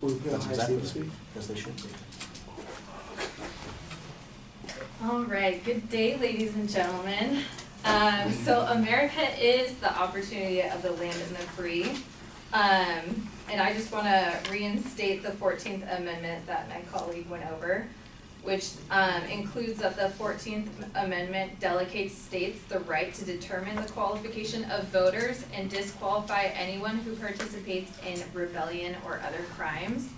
That's exactly right, as they should be. All right, good day, ladies and gentlemen. So America is the opportunity of the land and the free. And I just want to reinstate the 14th Amendment that my colleague went over, which includes that the 14th Amendment delegates states the right to determine the qualification of voters and disqualify anyone who participates in rebellion or other crimes.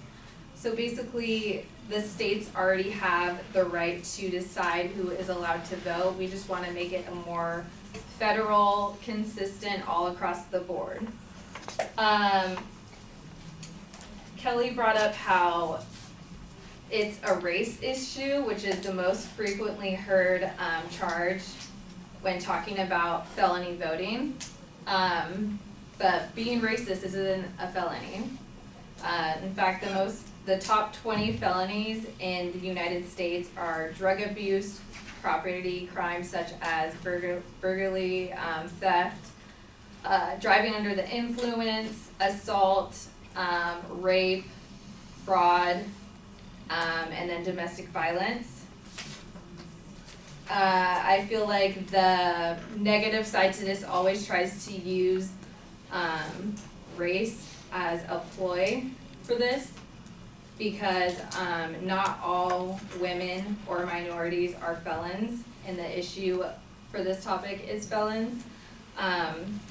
So basically, the states already have the right to decide who is allowed to vote. We just want to make it a more federal, consistent, all across the board. Kelly brought up how it's a race issue, which is the most frequently heard charge when talking about felony voting. But being racist isn't a felony. In fact, the top 20 felonies in the United States are drug abuse, property crimes such as burglary, theft, driving under the influence, assault, rape, fraud, and then domestic violence. I feel like the negative side to this always tries to use race as a ploy for this, because not all women or minorities are felons, and the issue for this topic is felons.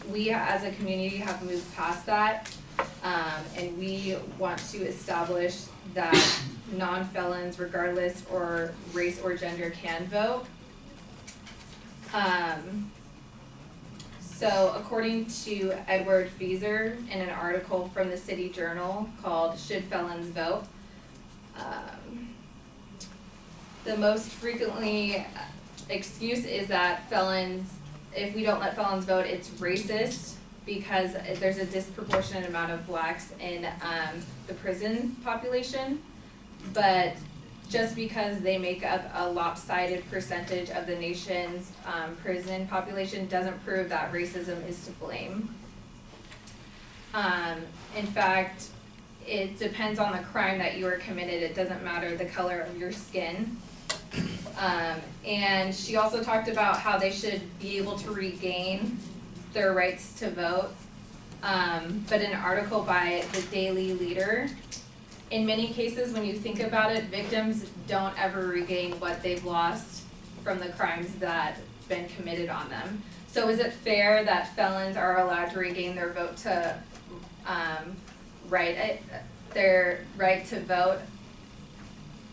We as a community have moved past that, and we want to establish that non-felons, regardless or race or gender, can vote. So according to Edward Feeser in an article from the City Journal called "Should Felons Vote?", the most frequently excuse is that if we don't let felons vote, it's racist, because there's a disproportionate amount of blacks in the prison population. But just because they make up a lopsided percentage of the nation's prison population doesn't prove that racism is to blame. In fact, it depends on the crime that you are committed. It doesn't matter the color of your skin. And she also talked about how they should be able to regain their rights to vote. But in an article by the Daily Leader, in many cases, when you think about it, victims don't ever regain what they've lost from the crimes that have been committed on them. So is it fair that felons are allowed to regain their vote to their right to vote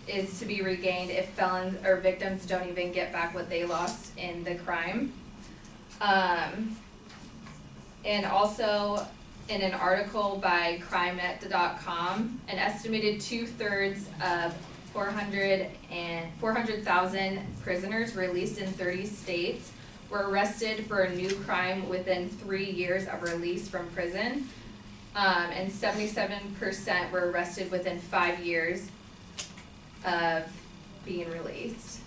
is to be regained if felons or victims don't even get back what they lost in the crime? And also, in an article by crimenet.com, an estimated 2/3 of 400,000 prisoners released in 30 states were arrested for a new crime within 3 years of release from prison, and 77% were arrested within 5 years of being released.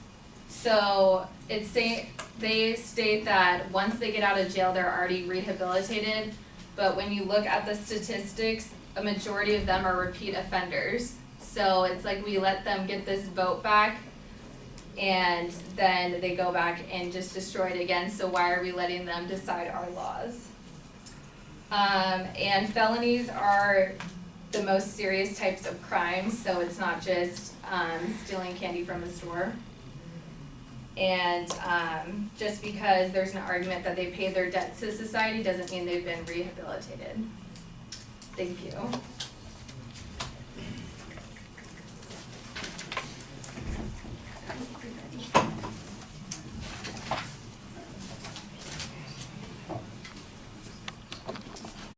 So they state that once they get out of jail, they're already rehabilitated. But when you look at the statistics, a majority of them are repeat offenders. So it's like we let them get this vote back, and then they go back and just destroy it again. So why are we letting them decide our laws? And felonies are the most serious types of crimes, so it's not just stealing candy from the store. And just because there's an argument that they paid their debt to society doesn't mean they've been rehabilitated. Thank you.